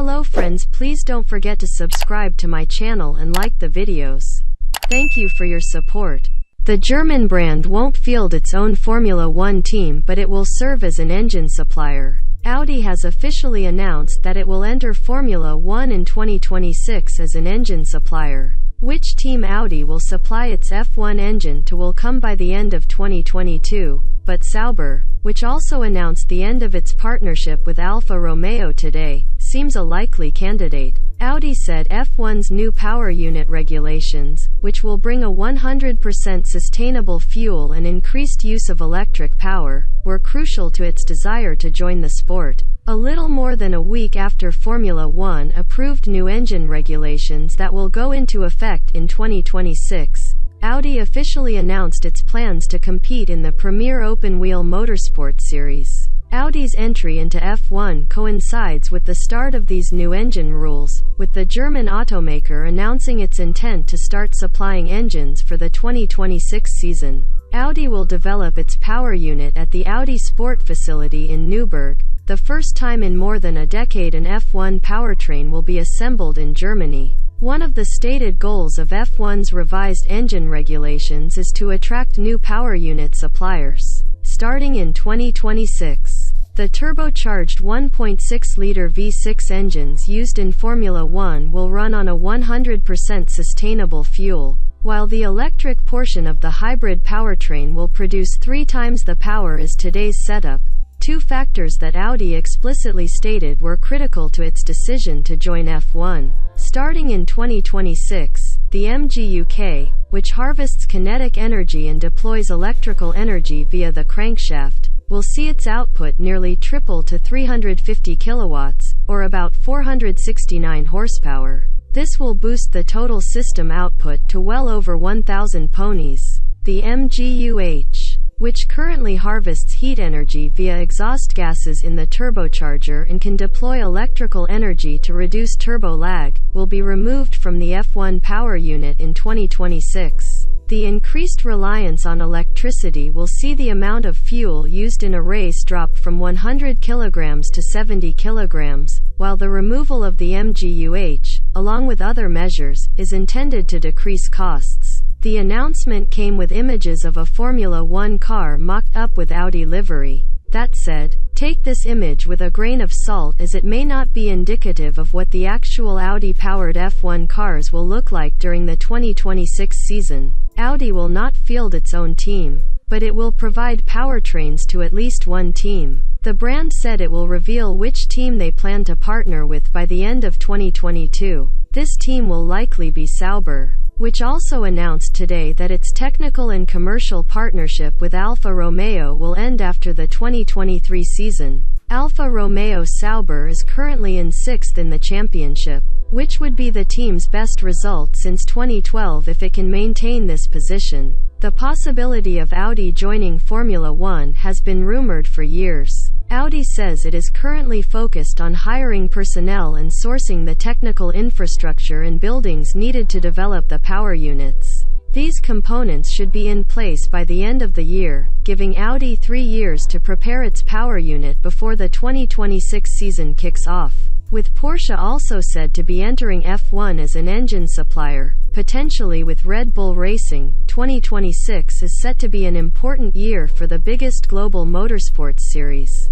Hello friends, please don't forget to subscribe to my channel and like the videos. Thank you for your support. The German brand won't field its own Formula 1 team, but it will serve as an engine supplier. Audi has officially announced that it will enter Formula 1 in 2026 as an engine supplier. Which team Audi will supply its F1 engine to will come by the end of 2022, but Sauber, which also announced the end of its partnership with Alfa Romeo today, seems a likely candidate. Audi said F1's new power unit regulations, which will bring a 100% sustainable fuel and increased use of electric power, were crucial to its desire to join the sport. A little more than a week after Formula 1 approved new engine regulations that will go into effect in 2026, Audi officially announced its plans to compete in the premier open-wheel motorsport series. Audi's entry into F1 coincides with the start of these new engine rules, with the German automaker announcing its intent to start supplying engines for the 2026 season. Audi will develop its power unit at the Audi Sport facility in Neuburg. The first time in more than a decade an F1 powertrain will be assembled in Germany. One of the stated goals of F1's revised engine regulations is to attract new power unit suppliers. Starting in 2026, the turbocharged 1.6-liter V6 engines used in Formula 1 will run on a 100% sustainable fuel, while the electric portion of the hybrid powertrain will produce 3 times the power as today's setup. Two factors that Audi explicitly stated were critical to its decision to join F1. Starting in 2026, the MGUK, which harvests kinetic energy and deploys electrical energy via the crankshaft, will see its output nearly triple to 350 kilowatts, or about 469 horsepower. This will boost the total system output to well over 1,000 ponies. The MGUH, which currently harvests heat energy via exhaust gases in the turbocharger and can deploy electrical energy to reduce turbo lag, will be removed from the F1 power unit in 2026. The increased reliance on electricity will see the amount of fuel used in a race drop from 100 kilograms to 70 kilograms, while the removal of the MGUH, along with other measures, is intended to decrease costs. The announcement came with images of a Formula 1 car mocked up with Audi livery. That said, take this image with a grain of salt, as it may not be indicative of what the actual Audi-powered F1 cars will look like during the 2026 season. Audi will not field its own team, but it will provide powertrains to at least one team. The brand said it will reveal which team they plan to partner with by the end of 2022. This team will likely be Sauber, which also announced today that its technical and commercial partnership with Alfa Romeo will end after the 2023 season. Alfa Romeo Sauber is currently in 6th in the championship, which would be the team's best result since 2012 if it can maintain this position. The possibility of Audi joining Formula 1 has been rumored for years. Audi says it is currently focused on hiring personnel and sourcing the technical infrastructure and buildings needed to develop the power units. These components should be in place by the end of the year, giving Audi 3 years to prepare its power unit before the 2026 season kicks off. With Porsche also said to be entering F1 as an engine supplier, potentially with Red Bull Racing, 2026 is set to be an important year for the biggest global motorsports series.